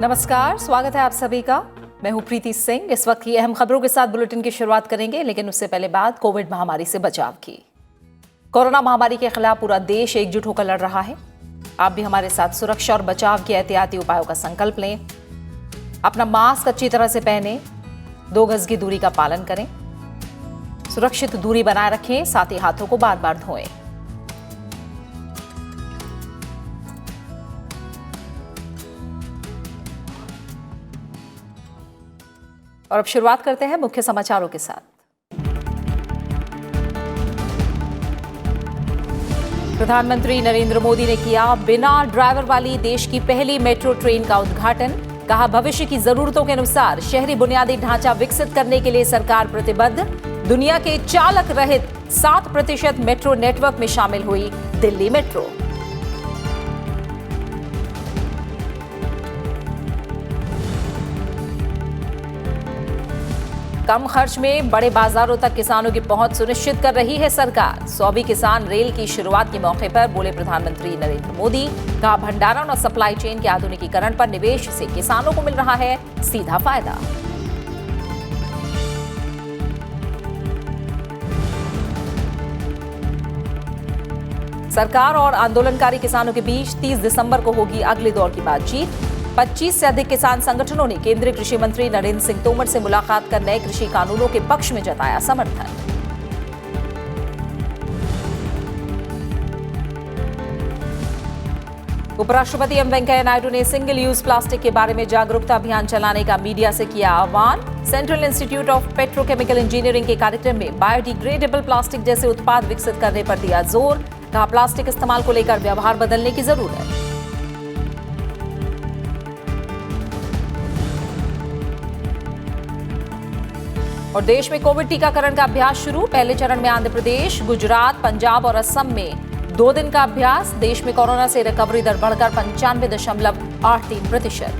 नमस्कार, स्वागत है आप सभी का। मैं हूं प्रीति सिंह। इस वक्त की अहम खबरों के साथ बुलेटिन की शुरुआत करेंगे, लेकिन उससे पहले बात कोविड महामारी से बचाव की। कोरोना महामारी के खिलाफ पूरा देश एकजुट होकर लड़ रहा है। आप भी हमारे साथ सुरक्षा और बचाव के एहतियाती उपायों का संकल्प लें। अपना मास्क अच्छी तरह से पहनें, 2 गज की दूरी का पालन करें, सुरक्षित दूरी बनाए रखें, साथ ही हाथों को बार बार धोएं। और अब शुरुआत करते हैं मुख्य समाचारों के साथ। प्रधानमंत्री नरेंद्र मोदी ने किया बिना ड्राइवर वाली देश की पहली मेट्रो ट्रेन का उद्घाटन। कहा, भविष्य की जरूरतों के अनुसार शहरी बुनियादी ढांचा विकसित करने के लिए सरकार प्रतिबद्ध। दुनिया के चालक रहित 7% मेट्रो नेटवर्क में शामिल हुई दिल्ली मेट्रो। कम खर्च में बड़े बाजारों तक किसानों की पहुंच सुनिश्चित कर रही है सरकार। 100वीं किसान रेल की शुरुआत के मौके पर बोले प्रधानमंत्री नरेंद्र मोदी। कहा, भंडारण और सप्लाई चेन के आधुनिकीकरण पर निवेश से किसानों को मिल रहा है सीधा फायदा। सरकार और आंदोलनकारी किसानों के बीच 30 दिसंबर को होगी अगले दौर की बातचीत। 25 से अधिक किसान संगठनों ने केंद्रीय कृषि मंत्री नरेंद्र सिंह तोमर से मुलाकात कर नए कृषि कानूनों के पक्ष में जताया समर्थन। उपराष्ट्रपति एम वेंकैया नायडू ने सिंगल यूज प्लास्टिक के बारे में जागरूकता अभियान चलाने का मीडिया से किया आह्वान। Central institute of petrochemical engineering के कार्यक्रम में बायोडिग्रेडेबल प्लास्टिक जैसे उत्पाद विकसित करने पर दिया जोर। कहा, प्लास्टिक इस्तेमाल को लेकर व्यवहार बदलने की जरूरत। और देश में कोविड टीकाकरण का अभ्यास शुरू। पहले चरण में आंध्र प्रदेश, गुजरात, पंजाब और असम में 2 दिन का अभ्यास। देश में कोरोना से रिकवरी दर बढ़कर 95.83%।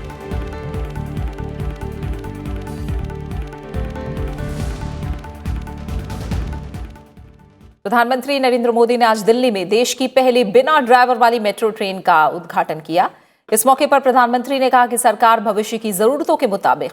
प्रधानमंत्री नरेंद्र मोदी ने आज दिल्ली में देश की पहली बिना ड्राइवर वाली मेट्रो ट्रेन का उद्घाटन किया। इस मौके पर प्रधानमंत्री ने कहा कि सरकार भविष्य की जरूरतों के मुताबिक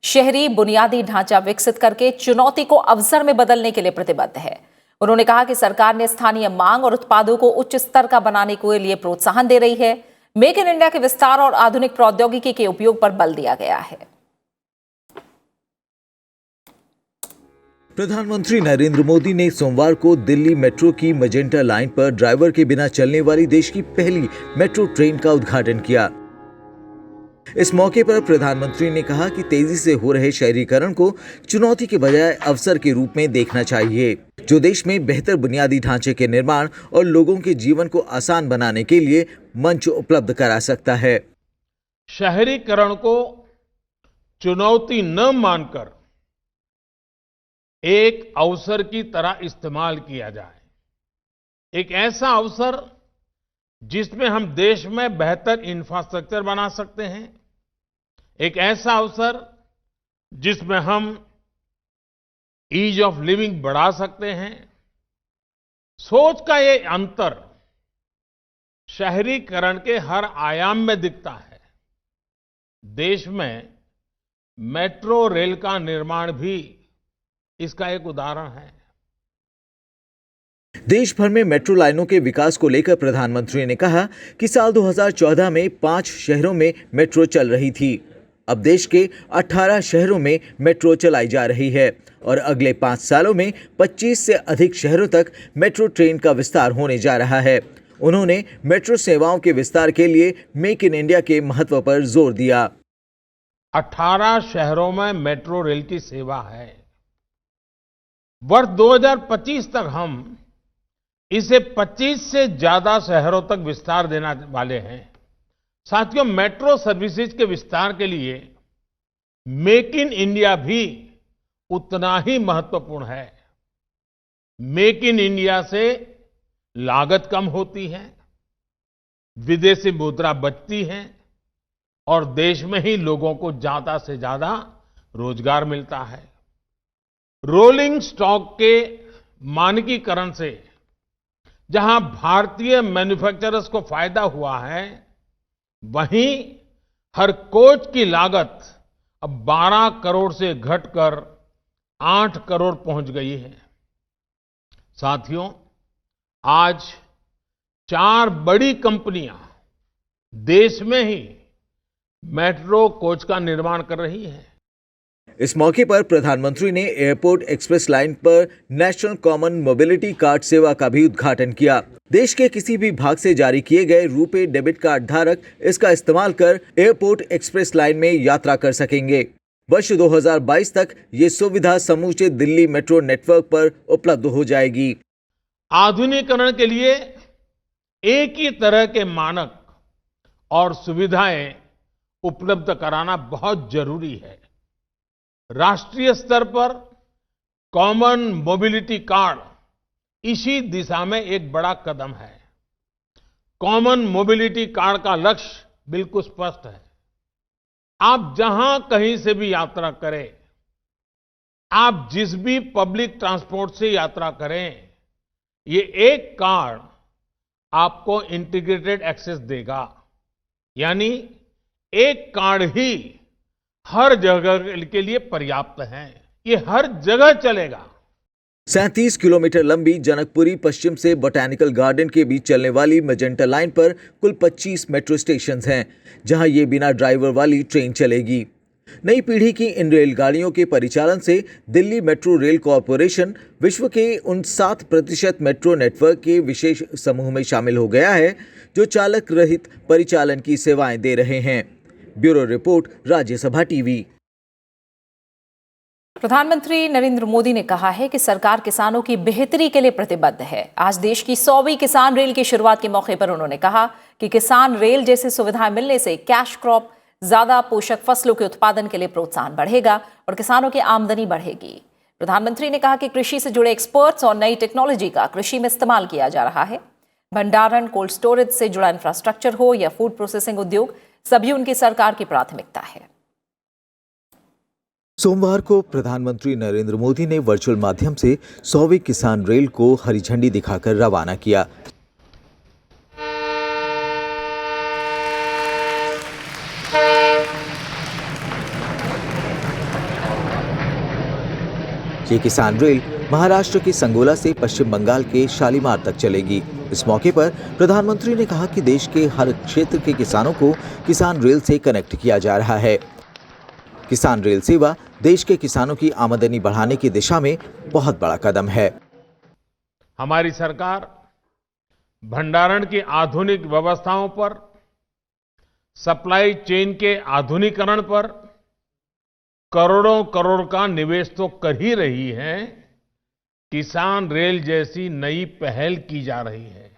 शहरी बुनियादी ढांचा विकसित करके चुनौती को अवसर में बदलने के लिए प्रतिबद्ध है। उन्होंने कहा कि सरकार ने स्थानीय मांग और उत्पादों को उच्च स्तर का बनाने के लिए प्रोत्साहन दे रही है। मेक इन इंडिया के विस्तार और आधुनिक प्रौद्योगिकी के उपयोग पर बल दिया गया है। प्रधानमंत्री नरेंद्र मोदी ने सोमवार को दिल्ली मेट्रो की मजेंटा लाइन पर ड्राइवर के बिना चलने वाली देश की पहली मेट्रो ट्रेन का उद्घाटन किया। इस मौके पर प्रधानमंत्री ने कहा कि तेजी से हो रहे शहरीकरण को चुनौती के बजाय अवसर के रूप में देखना चाहिए, जो देश में बेहतर बुनियादी ढांचे के निर्माण और लोगों के जीवन को आसान बनाने के लिए मंच उपलब्ध करा सकता है। शहरीकरण को चुनौती न मानकर एक अवसर की तरह इस्तेमाल किया जाए। एक ऐसा अवसर जिसमें हम देश में बेहतर इंफ्रास्ट्रक्चर बना सकते हैं। एक ऐसा अवसर जिसमें हम ईज ऑफ लिविंग बढ़ा सकते हैं। सोच का ये अंतर शहरीकरण के हर आयाम में दिखता है। देश में मेट्रो रेल का निर्माण भी इसका एक उदाहरण है। देश भर में मेट्रो लाइनों के विकास को लेकर प्रधानमंत्री ने कहा कि साल 2014 में 5 शहरों में मेट्रो चल रही थी। अब देश के 18 शहरों में मेट्रो चलाई जा रही है और अगले 5 सालों में 25 से अधिक शहरों तक मेट्रो ट्रेन का विस्तार होने जा रहा है। उन्होंने मेट्रो सेवाओं के विस्तार के लिए मेक इन इंडिया के महत्व पर जोर दिया। 18 शहरों में मेट्रो रेल की सेवा है। वर्ष 2025 तक हम इसे 25 से ज्यादा शहरों तक विस्तार देने वाले हैं। साथियों, मेट्रो सर्विसेज के विस्तार के लिए मेक इन इंडिया भी उतना ही महत्वपूर्ण है। मेक इन इंडिया से लागत कम होती है, विदेशी मुद्रा बचती है और देश में ही लोगों को ज्यादा से ज्यादा रोजगार मिलता है। रोलिंग स्टॉक के मानकीकरण से जहां भारतीय मैन्युफैक्चरर्स को फायदा हुआ है, वहीं हर कोच की लागत अब 12 करोड़ से घटकर 8 करोड़ पहुंच गई है। साथियों, आज 4 बड़ी कंपनियां देश में ही मेट्रो कोच का निर्माण कर रही हैं। इस मौके पर प्रधानमंत्री ने एयरपोर्ट एक्सप्रेस लाइन पर नेशनल कॉमन मोबिलिटी कार्ड सेवा का भी उद्घाटन किया। देश के किसी भी भाग से जारी किए गए रुपे डेबिट कार्ड धारक इसका इस्तेमाल कर एयरपोर्ट एक्सप्रेस लाइन में यात्रा कर सकेंगे। वर्ष 2022 तक ये सुविधा समूचे दिल्ली मेट्रो नेटवर्क पर उपलब्ध हो जाएगी। आधुनिकीकरण के लिए एक ही तरह के मानक और सुविधाएं उपलब्ध कराना बहुत जरूरी है। राष्ट्रीय स्तर पर कॉमन मोबिलिटी कार्ड इसी दिशा में एक बड़ा कदम है। कॉमन मोबिलिटी कार्ड का लक्ष्य बिल्कुल स्पष्ट है। आप जहां कहीं से भी यात्रा करें, आप जिस भी पब्लिक ट्रांसपोर्ट से यात्रा करें, ये एक कार्ड आपको इंटीग्रेटेड एक्सेस देगा। यानी एक कार्ड ही हर जगह के लिए पर्याप्त है। ये हर जगह चलेगा। 37 किलोमीटर लंबी जनकपुरी पश्चिम से बोटैनिकल गार्डन के बीच चलने वाली मजेंटा लाइन पर कुल 25 मेट्रो स्टेशन हैं, जहां ये बिना ड्राइवर वाली ट्रेन चलेगी। नई पीढ़ी की इन रेलगाड़ियों के परिचालन से दिल्ली मेट्रो रेल कॉरपोरेशन विश्व के उन 7% मेट्रो नेटवर्क के विशेष समूह में शामिल हो गया है जो चालक रहित परिचालन की सेवाएं दे रहे हैं। Bureau report, Rajya Sabha TV. प्रधानमंत्री नरेंद्र मोदी ने कहा है कि सरकार किसानों की बेहतरी के लिए प्रतिबद्ध है। आज देश की 100वीं किसान रेल की शुरुआत के मौके पर उन्होंने कहा कि किसान रेल जैसी सुविधाएं मिलने से कैश क्रॉप, ज्यादा पोषक फसलों के उत्पादन के लिए प्रोत्साहन बढ़ेगा और किसानों की आमदनी बढ़ेगी। प्रधानमंत्री ने कहा कि कृषि से जुड़े एक्सपर्ट्स और नई टेक्नोलॉजी का कृषि में इस्तेमाल किया जा रहा है। भंडारण, कोल्ड स्टोरेज से जुड़ा इंफ्रास्ट्रक्चर हो या फूड प्रोसेसिंग उद्योग, सभी उनकी सरकार की प्राथमिकता है। सोमवार को प्रधानमंत्री नरेंद्र मोदी ने वर्चुअल माध्यम से 100वीं किसान रेल को हरी झंडी दिखाकर रवाना किया। ये किसान रेल महाराष्ट्र के संगोला से पश्चिम बंगाल के शालीमार तक चलेगी। इस मौके पर प्रधानमंत्री ने कहा कि देश के हर क्षेत्र के किसानों को किसान रेल से कनेक्ट किया जा रहा है। किसान रेल सेवा देश के किसानों की आमदनी बढ़ाने की दिशा में बहुत बड़ा कदम है। हमारी सरकार भंडारण की आधुनिक व्यवस्थाओं पर, सप्लाई चेन के आधुनिकीकरण पर करोड़ों करोड़ का निवेश तो कर ही रही है, किसान रेल जैसी नई पहल की जा रही है।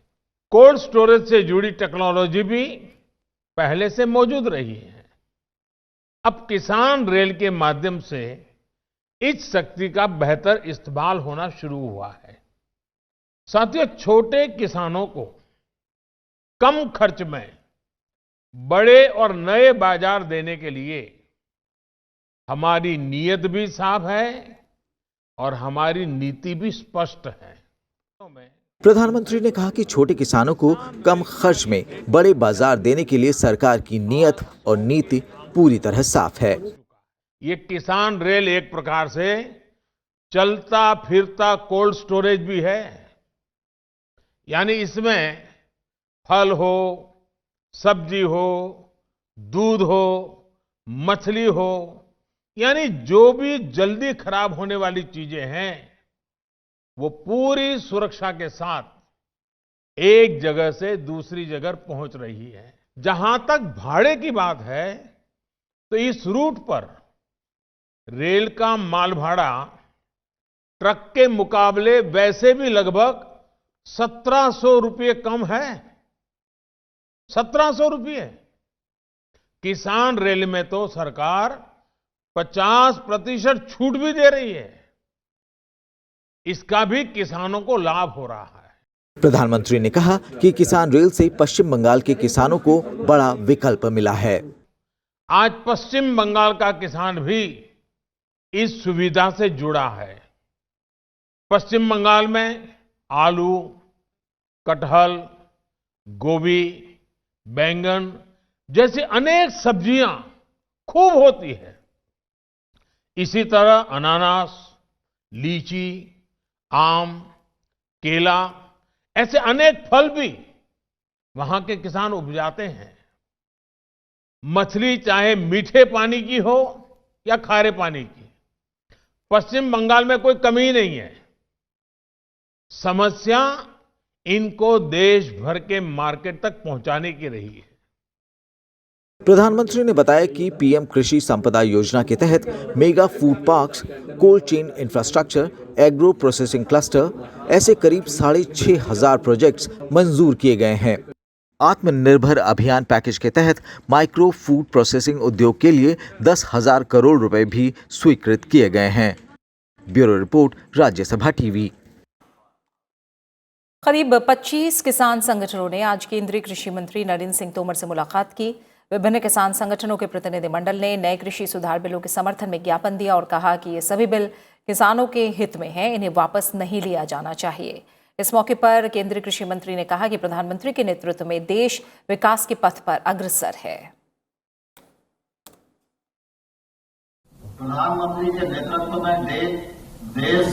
कोल्ड स्टोरेज से जुड़ी टेक्नोलॉजी भी पहले से मौजूद रही है। अब किसान रेल के माध्यम से इस शक्ति का बेहतर इस्तेमाल होना शुरू हुआ है। साथियों, छोटे किसानों को कम खर्च में बड़े और नए बाजार देने के लिए हमारी नीयत भी साफ है और हमारी नीति भी स्पष्ट है। प्रधानमंत्री ने कहा कि छोटे किसानों को कम खर्च में बड़े बाजार देने के लिए सरकार की नीयत और नीति पूरी तरह साफ है। ये किसान रेल एक प्रकार से चलता फिरता कोल्ड स्टोरेज भी है। यानी इसमें फल हो, सब्जी हो, दूध हो, मछली हो, यानी जो भी जल्दी खराब होने वाली चीजें हैं, वो पूरी सुरक्षा के साथ एक जगह से दूसरी जगह पहुंच रही है। जहां तक भाड़े की बात है, तो इस रूट पर रेल का माल भाड़ा ट्रक के मुकाबले वैसे भी लगभग 1700 रुपये कम है। 1700 रुपये। किसान रेल में तो सरकार 50% छूट भी दे रही है। इसका भी किसानों को लाभ हो रहा है। प्रधानमंत्री ने कहा कि किसान रेल से पश्चिम बंगाल के किसानों को बड़ा विकल्प मिला है। आज पश्चिम बंगाल का किसान भी इस सुविधा से जुड़ा है। पश्चिम बंगाल में आलू, कटहल, गोभी, बैंगन जैसी अनेक सब्जियां खूब होती है, इसी तरह अनानास, लीची, आम, केला ऐसे अनेक फल भी वहां के किसान उपजाते हैं। मछली चाहे मीठे पानी की हो या खारे पानी की, पश्चिम बंगाल में कोई कमी नहीं है। समस्या इनको देश भर के मार्केट तक पहुंचाने की रही है। प्रधानमंत्री ने बताया कि पीएम कृषि संपदा योजना के तहत mega food parks, cold chain infrastructure, agro processing cluster ऐसे करीब 6,500 प्रोजेक्ट्स मंजूर किए गए हैं। आत्मनिर्भर अभियान पैकेज के तहत माइक्रो फूड प्रोसेसिंग उद्योग के लिए 10,000 करोड़ रुपए भी स्वीकृत किए गए हैं। Bureau report, Rajya Sabha TV. करीब 25 किसान संगठनों ने आज केंद्रीय कृषि मंत्री नरेंद्र सिंह तोमर से मुलाकात की। विभिन्न किसान संगठनों के प्रतिनिधिमंडल ने नए कृषि सुधार बिलों के समर्थन में ज्ञापन दिया और कहा कि ये सभी बिल किसानों के हित में हैं, इन्हें वापस नहीं लिया जाना चाहिए। इस मौके पर केंद्रीय कृषि मंत्री ने कहा कि प्रधानमंत्री के नेतृत्व में देश विकास के पथ पर अग्रसर है। प्रधानमंत्री के नेतृत्व में देश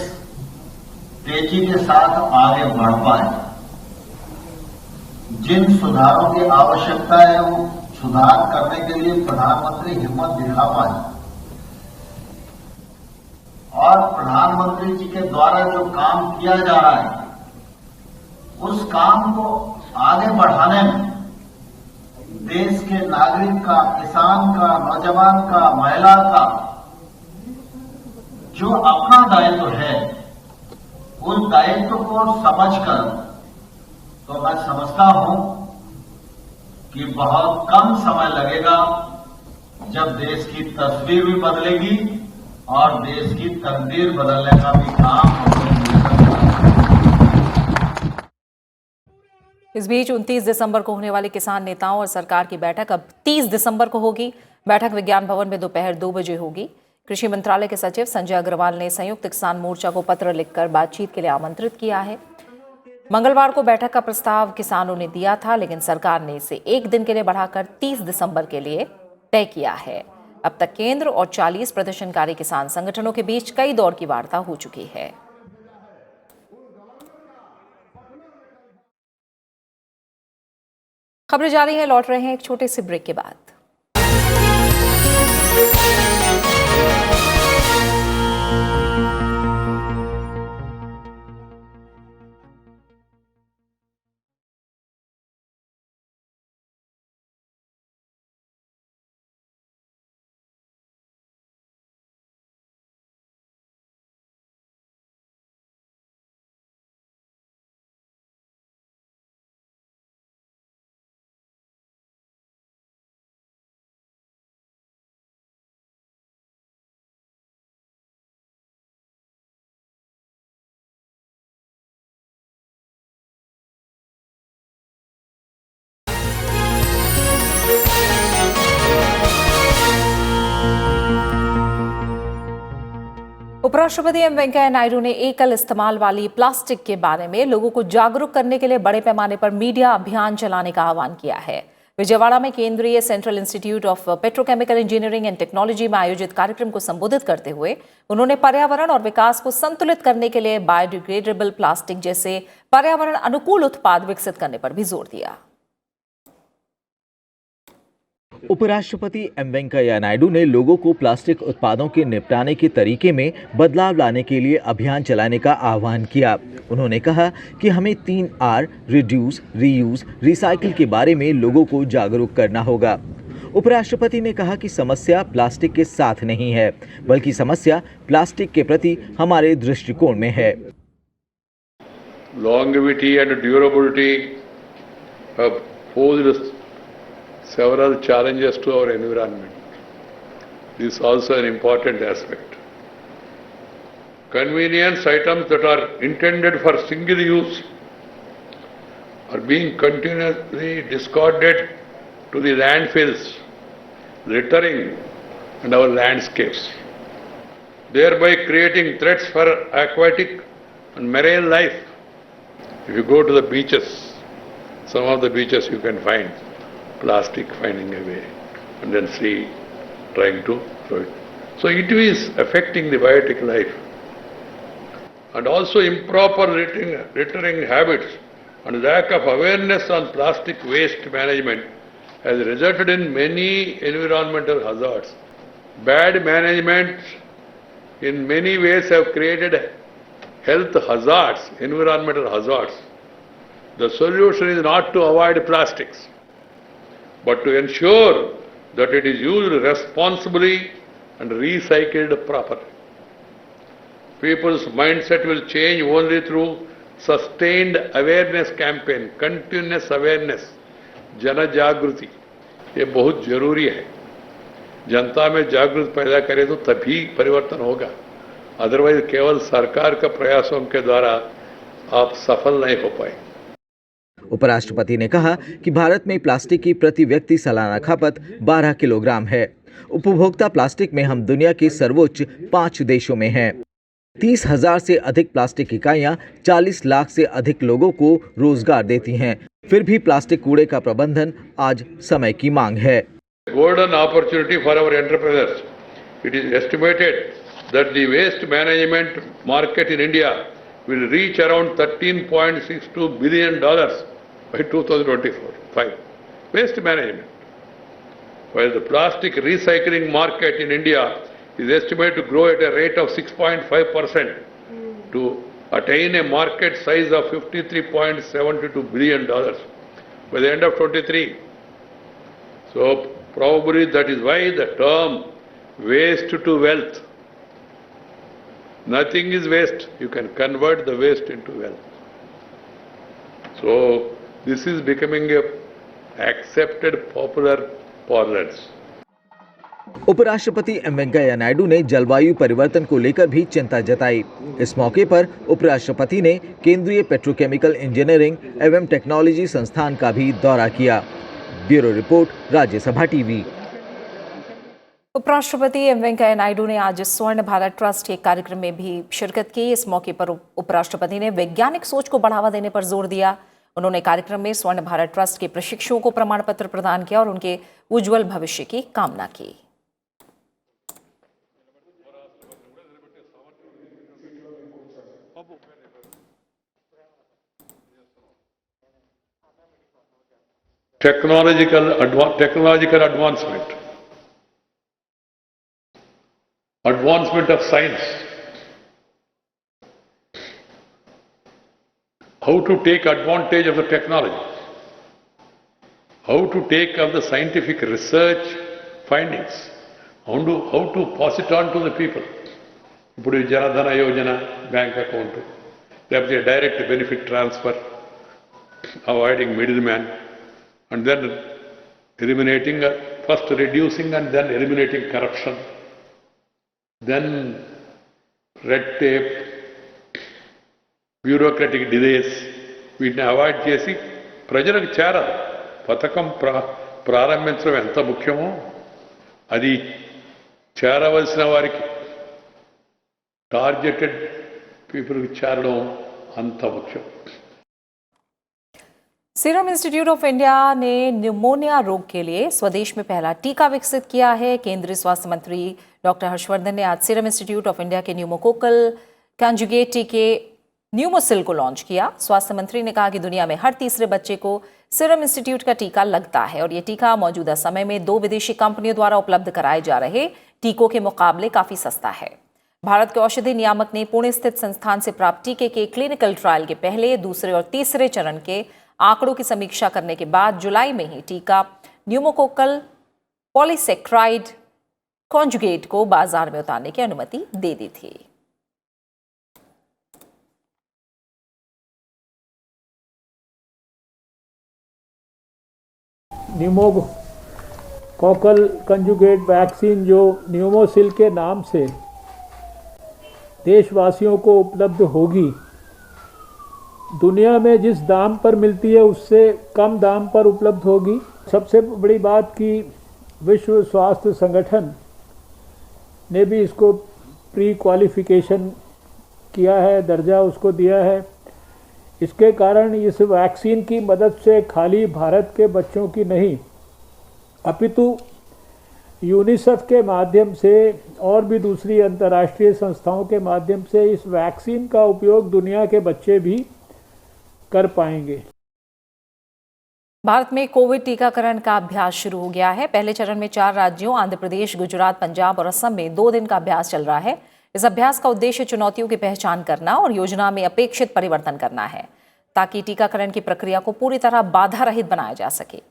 तेजी के साथ आगे बढ़ पाए। जिन सुधारों की आवश्यकता है वो सुधार करने के लिए प्रधानमंत्री हिम्मत दिखा पाए और प्रधानमंत्री जी के द्वारा जो काम किया जा रहा है उस काम को आगे बढ़ाने में देश के नागरिक का, किसान का, नौजवान का, महिला का जो अपना दायित्व है उस दायित्व को समझकर तो मैं समझता हूं कि बहुत कम समय लगेगा जब देश की तस्वीर भी बदलेगी और देश की तकदीर बदलने का भी काम इस बीच 29 दिसंबर को होने वाली किसान नेताओं और सरकार की बैठक अब 30 दिसंबर को होगी। बैठक विज्ञान भवन में दोपहर 2 बजे होगी। कृषि मंत्रालय के सचिव संजय अग्रवाल ने संयुक्त किसान मोर्चा को पत्र लिखकर बातचीत के लिए आमंत्रित किया है। मंगलवार को बैठक का प्रस्ताव किसानों ने दिया था, लेकिन सरकार ने इसे 1 दिन के लिए बढ़ाकर 30 दिसंबर के लिए तय किया है। अब तक केंद्र और 40 प्रदर्शनकारी किसान संगठनों के बीच कई दौर की वार्ता हो चुकी है। खबरें जारी है, लौट रहे हैं एक छोटे से ब्रेक के बाद। उपराष्ट्रपति एम वेंकैया नायडू ने एकल इस्तेमाल वाली प्लास्टिक के बारे में लोगों को जागरूक करने के लिए बड़े पैमाने पर मीडिया अभियान चलाने का आह्वान किया है। विजयवाड़ा में केंद्रीय central institute of petrochemical engineering and technology में आयोजित कार्यक्रम को संबोधित करते हुए उन्होंने पर्यावरण और विकास को संतुलित करने के लिए बायोडिग्रेडेबल प्लास्टिक जैसे पर्यावरण अनुकूल उत्पाद विकसित करने पर भी जोर दिया। उपराष्ट्रपति एम वेंकैया नायडू ने लोगों को प्लास्टिक उत्पादों के निपटाने के तरीके में बदलाव लाने के लिए अभियान चलाने का आह्वान किया। उन्होंने कहा कि हमें 3R रिड्यूस, रीयूज, रिसाइकिल के बारे में लोगों को जागरूक करना होगा। उपराष्ट्रपति ने कहा कि समस्या प्लास्टिक के साथ नहीं है, बल्कि समस्या प्लास्टिक के प्रति हमारे दृष्टिकोण में है। Longevity and durability have posed several challenges to our environment. This is also an important aspect. Convenience items that are intended for single use are being continuously discarded to the landfills, littering and our landscapes, thereby creating threats for aquatic and marine life. If you go to the beaches, some of the beaches you can find plastic, finding a way, and then C, trying to throw it. So it is affecting the biotic life. And also improper littering habits and lack of awareness on plastic waste management has resulted in many environmental hazards. Bad management in many ways have created health hazards, environmental hazards. The solution is not to avoid plastics, but to ensure that it is used responsibly and recycled properly. People's mindset will change only through sustained awareness campaign, continuous awareness, जन जागृति. ये बहुत जरूरी है. जनता में जागृति पैदा करें तो तभी परिवर्तन होगा. अदरवाइज केवल सरकार का प्रयासों के द्वारा आप सफल नहीं हो पाए. उपराष्ट्रपति ने कहा कि भारत में प्लास्टिक की प्रति व्यक्ति सालाना खपत 12 किलोग्राम है. उपभोक्ता प्लास्टिक में हम दुनिया के सर्वोच्च 5 देशों में हैं. 30,000 से अधिक प्लास्टिक इकाइयां 40 लाख से अधिक लोगों को रोजगार देती हैं. फिर भी प्लास्टिक कूड़े का प्रबंधन आज समय की मांग है. Golden opportunity for our entrepreneurs. It is estimated that the waste management market in India will reach around $13.62 billion by 2025. Waste management. While the plastic recycling market in India is estimated to grow at a rate of 6.5% to attain a market size of $53.72 billion by the end of 23. So probably that is why the term waste to wealth. Nothing is waste. You can convert the waste into wealth. So this is becoming a accepted popular parlance. उपराष्ट्रपति M Venkaiah Naidu ने जलवायु परिवर्तन को लेकर भी चिंता जताई. इस मौके पर उपराष्ट्रपति ने केंद्रीय पेट्रोकेमिकल इंजीनियरिंग एवं टेक्नोलॉजी संस्थान का भी दौरा किया. Bureau report, Rajya Sabha TV. उपराष्ट्रपति एम वेंकैया नायडू ने आज स्वर्ण भारत ट्रस्ट के कार्यक्रम में भी शिरकत की. इस मौके पर उपराष्ट्रपति ने वैज्ञानिक सोच को बढ़ावा देने पर जोर दिया. उन्होंने कार्यक्रम में स्वर्ण भारत ट्रस्ट के प्रशिक्षुओं को प्रमाण पत्र प्रदान किया और उनके उज्जवल भविष्य की कामना की. Technological advancement of science, how to take advantage of the technology, how to take up the scientific research findings, how to pass it on to the people. ఇప్పుడు జనధన యోజన బ్యాంక్ అకౌంట్, లేకపోతే direct benefit transfer, avoiding middle man, and then eliminating, first reducing and then eliminating corruption, then red tape, bureaucratic delays, వీటిని avoid చేసి ప్రజలకు చేరాలి. పథకం ప్రారంభించడం ఎంత ముఖ్యమో అది చేరవలసిన వారికి, టార్గెటెడ్ పీపుల్కి చేరడం అంత ముఖ్యం. सीरम इंस्टीट्यूट ऑफ इंडिया ने न्यूमोनिया रोग के लिए स्वदेश में पहला टीका विकसित किया है. केंद्रीय स्वास्थ्य मंत्री डॉक्टर हर्षवर्धन ने आज सीरम इंस्टीट्यूट ऑफ इंडिया के न्यूमोकोकल कंजुगेट टीके न्यूमोसिल को लॉन्च किया. स्वास्थ्य मंत्री ने कहा कि दुनिया में हर तीसरे बच्चे को सीरम इंस्टीट्यूट का टीका लगता है और ये टीका मौजूदा समय में 2 विदेशी कंपनियों द्वारा उपलब्ध कराए जा रहे टीकों के मुकाबले काफी सस्ता है. भारत के औषधि नियामक ने पुणे स्थित संस्थान से प्राप्त टीके के क्लिनिकल ट्रायल के पहले, दूसरे और तीसरे चरण के आंकड़ों की समीक्षा करने के बाद जुलाई में ही टीका न्यूमोकोकल पॉलीसेक्राइड कॉन्जुगेट को बाजार में उतारने की अनुमति दे दी थी. न्यूमोकोकल कंजुगेट वैक्सीन जो न्यूमोसिल के नाम से देशवासियों को उपलब्ध होगी, दुनिया में जिस दाम पर मिलती है उससे कम दाम पर उपलब्ध होगी. सबसे बड़ी बात कि विश्व स्वास्थ्य संगठन ने भी इसको प्री क्वालिफिकेशन किया है, दर्जा उसको दिया है. इसके कारण इस वैक्सीन की मदद से खाली भारत के बच्चों की नहीं, अपितु यूनिसेफ के माध्यम से और भी दूसरी अंतर्राष्ट्रीय संस्थाओं के माध्यम से इस वैक्सीन का उपयोग दुनिया के बच्चे भी कर पाएंगे। भारत में कोविड टीकाकरण का अभ्यास शुरू हो गया है। पहले चरण में 4 राज्यों आंध्र प्रदेश, गुजरात, पंजाब और असम में 2 दिन का अभ्यास चल रहा है। इस अभ्यास का उद्देश्य चुनौतियों की पहचान करना और योजना में अपेक्षित परिवर्तन करना है ताकि टीकाकरण की प्रक्रिया को पूरी तरह बाधा रहित बनाया जा सके।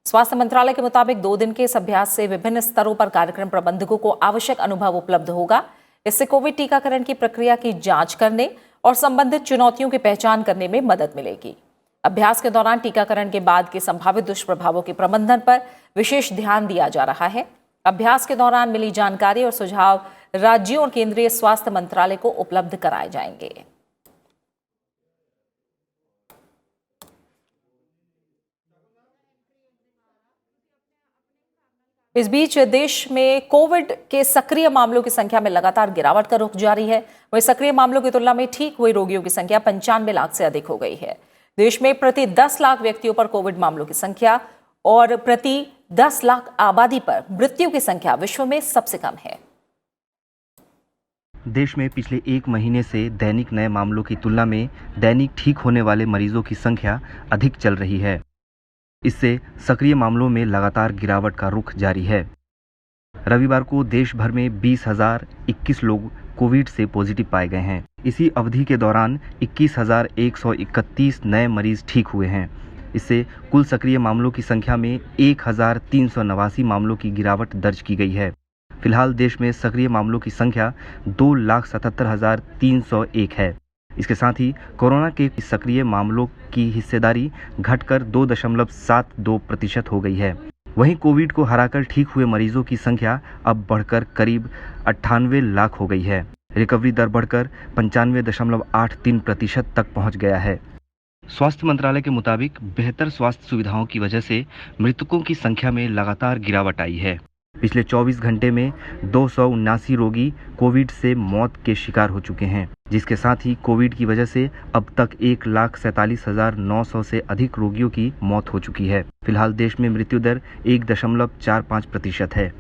स्वास्थ्य मंत्रालय के मुताबिक 2 दिन के इस अभ्यास से विभिन्न स्तरों पर कार्यक्रम प्रबंधकों को आवश्यक अनुभव उपलब्ध होगा। इससे कोविड टीकाकरण की प्रक्रिया की जांच करने और संबंधित चुनौतियों की पहचान करने में मदद मिलेगी। अभ्यास के दौरान टीकाकरण के बाद के संभावित दुष्प्रभावों के प्रबंधन पर विशेष ध्यान दिया जा रहा है। अभ्यास के दौरान मिली जानकारी और सुझाव राज्यों और केंद्रीय स्वास्थ्य मंत्रालय को उपलब्ध कराए जाएंगे। इस बीच देश में कोविड के सक्रिय मामलों की संख्या में लगातार गिरावट का रुख जारी है। वहीं सक्रिय मामलों की तुलना में ठीक हुए रोगियों की संख्या 95 लाख से अधिक हो गई है। देश में प्रति 10 लाख व्यक्तियों पर कोविड मामलों की संख्या और प्रति 10 लाख आबादी पर मृत्यु की संख्या विश्व में सबसे कम है। देश में पिछले 1 महीने से दैनिक नए मामलों की तुलना में दैनिक ठीक होने वाले मरीजों की संख्या अधिक चल रही है। इससे सक्रिय मामलों में लगातार गिरावट का रुख जारी है। रविवार को देश भर में 20,021 लोग कोविड से पॉजिटिव पाए गए हैं। इसी अवधि के दौरान 21,131 नए मरीज ठीक हुए हैं। इससे कुल सक्रिय मामलों की संख्या में 1,389 मामलों की गिरावट दर्ज की गई है। फिलहाल देश में सक्रिय मामलों की संख्या 2,77,301 है। इसके साथ ही कोरोना के सक्रिय मामलों की हिस्सेदारी घटकर 2.72% हो गई है। वहीं कोविड को हराकर ठीक हुए मरीजों की संख्या अब बढ़कर करीब 98 लाख हो गई है। रिकवरी दर बढ़कर 95.83% तक पहुंच गया है। स्वास्थ्य मंत्रालय के मुताबिक बेहतर स्वास्थ्य सुविधाओं की वजह से मृतकों की संख्या में लगातार गिरावट आई है। पिछले 24 घंटे में 279 रोगी कोविड से मौत के शिकार हो चुके हैं, जिसके साथ ही कोविड की वजह से अब तक 1,47,900 से अधिक रोगियों की मौत हो चुकी है। फिलहाल देश में मृत्यु दर 1.45% है।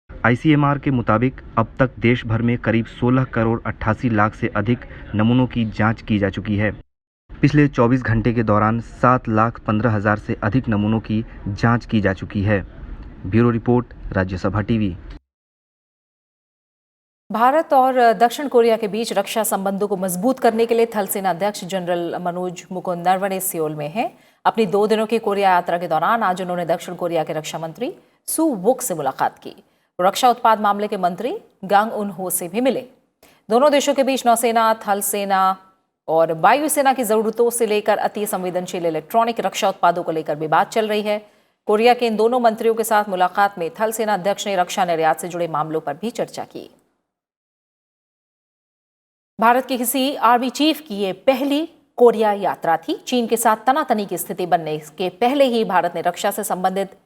ICMR के मुताबिक अब तक देश भर में करीब 16 करोड़ 88 लाख से अधिक नमूनों की जांच की जा चुकी है। पिछले 24 घंटे के दौरान 7,15,000 से अधिक नमूनों की जांच की जा चुकी है। Bureau report, Rajya Sabha TV. Bharat और दक्षिण कोरिया के बीच रक्षा संबंधों को मजबूत करने के लिए थल सेना अध्यक्ष जनरल मनोज मुकुंद नरवणे सियोल में हैं। अपनी 2 दिनों की कोरिया यात्रा के दौरान आज उन्होंने दक्षिण कोरिया के रक्षा मंत्री सू वुक से मुलाकात की। रक्षा उत्पाद मामले के मंत्री गांग उन हो से भी मिले। दोनों देशों के बीच नौसेना, थल सेना और वायुसेना की जरूरतों से लेकर अति संवेदनशील इलेक्ट्रॉनिक रक्षा उत्पादों को लेकर भी बात चल रही है। कोरिया के इन दोनों मंत्रियों के साथ मुलाकात में थल सेना अध्यक्ष ने रक्षा निर्यात से जुड़े मामलों पर भी चर्चा की। भारत के किसी आर्मी चीफ की ये पहली कोरिया यात्रा थी। चीन के साथ तनातनी की स्थिति बनने के पहले ही भारत ने रक्षा से संबंधित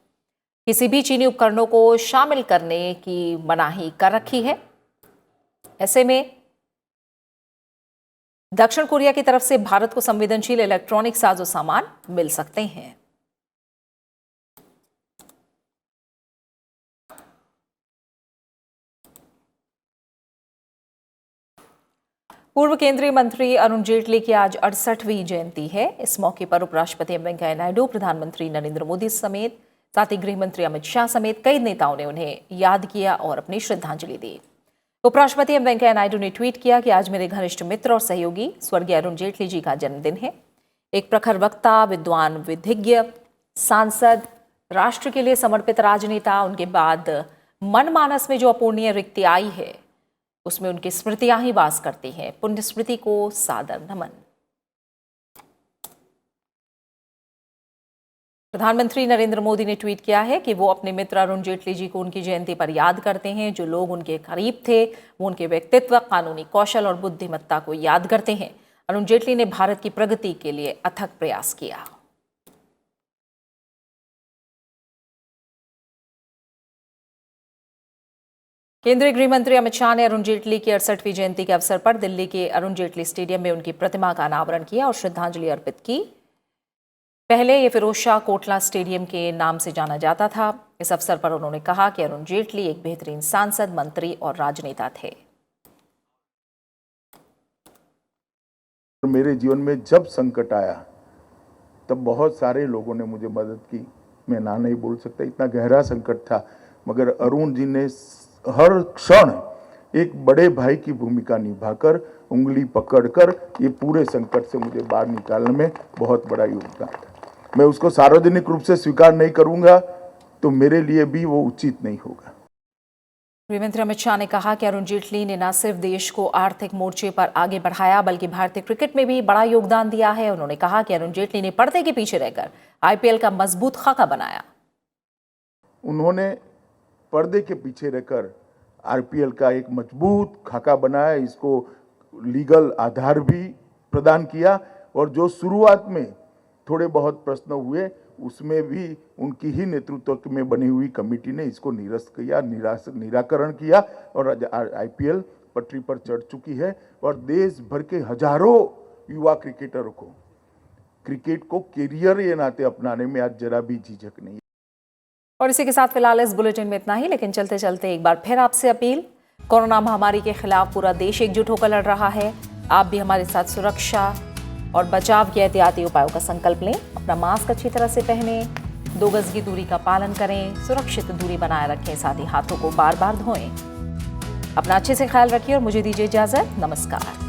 किसी भी चीनी उपकरणों को शामिल करने की मनाही कर रखी है। ऐसे में दक्षिण कोरिया की तरफ से भारत को संवेदनशील इलेक्ट्रॉनिक साजो सामान मिल सकते हैं। पूर्व केंद्रीय मंत्री अरुण जेटली की आज 68वीं जयंती है। इस मौके पर उपराष्ट्रपति एम वेंकैया नायडू, प्रधानमंत्री नरेंद्र मोदी समेत साथ ही गृह मंत्री अमित शाह समेत कई नेताओं ने उन्हें याद किया और अपनी श्रद्धांजलि दी। उपराष्ट्रपति एम वेंकैया नायडू ने ट्वीट किया कि आज मेरे घनिष्ठ मित्र और सहयोगी स्वर्गीय अरुण जेटली जी का जन्मदिन है। एक प्रखर वक्ता, विद्वान, विधिज्ञ, सांसद, राष्ट्र के लिए समर्पित राजनेता। उनके बाद मनमानस में जो अपूर्णीय रिक्ति आई है उसमें उनकी स्मृतियां ही वास करती हैं। पुण्य स्मृति को सादर नमन। प्रधानमंत्री नरेंद्र मोदी ने ट्वीट किया है कि वो अपने मित्र अरुण जेटली जी को उनकी जयंती पर याद करते हैं। जो लोग उनके करीब थे वो उनके व्यक्तित्व, कानूनी कौशल और बुद्धिमत्ता को याद करते हैं। अरुण जेटली ने भारत की प्रगति के लिए अथक प्रयास किया। केंद्रीय गृह मंत्री अमित शाह ने अरुण जेटली की 68वीं जयंती के अवसर पर दिल्ली के अरुण जेटली स्टेडियम में उनकी प्रतिमा का अनावरण किया और श्रद्धांजलि अर्पित की। पहले ये फिरोज शाह कोटला स्टेडियम के नाम से जाना जाता था। इस अवसर पर उन्होंने कहा कि अरुण जेटली एक बेहतरीन सांसद, मंत्री और राजनेता थे। मेरे जीवन में जब संकट आया तब बहुत सारे लोगों ने मुझे मदद की। मैं ना नहीं बोल सकता, इतना गहरा संकट था, मगर अरुण जी ने हर क्षण एक बड़े भाई की भूमिका निभाकर, उंगली पकड़कर ये पूरे संकट से मुझे बाहर निकालने में बहुत बड़ा योगदान था। मैं उसको सार्वजनिक रूप से स्वीकार नहीं करूंगा तो मेरे लिए भी वो उचित नहीं होगा। गृहमंत्री अमित शाह ने कहा कि अरुण जेटली ने न सिर्फ देश को आर्थिक मोर्चे पर आगे बढ़ाया बल्कि भारतीय क्रिकेट में भी बड़ा योगदान दिया है। उन्होंने कहा कि अरुण जेटली ने पर्दे के पीछे रहकर आईपीएल का मजबूत खाका बनाया। उन्होंने पर्दे के पीछे रहकर आईपीएल का एक मजबूत खाका बनाया, इसको लीगल आधार भी प्रदान किया और जो शुरुआत में थोड़े बहुत प्रश्न हुए उसमें भी उनकी ही नेतृत्व में बनी हुई कमेटी ने इसको निरस्त किया, निराकरण किया और आईपीएल पटरी पर चढ़ चुकी है और देश भर के हजारों युवा क्रिकेटरों को क्रिकेट को कैरियर के नाते अपनाने में आज जरा भी झिझक नहीं। और इसी के साथ फिलहाल इस बुलेटिन में इतना ही, लेकिन चलते चलते एक बार फिर आपसे अपील। कोरोना महामारी के खिलाफ पूरा देश एकजुट होकर लड़ रहा है। आप भी हमारे साथ सुरक्षा और बचाव के एहतियाती उपायों का संकल्प लें। अपना मास्क अच्छी तरह से पहनें, 2 गज की दूरी का पालन करें, सुरक्षित दूरी बनाए रखें, साथ ही हाथों को बार बार धोएं। अपना अच्छे से ख्याल रखिए और मुझे दीजिए इजाजत। नमस्कार।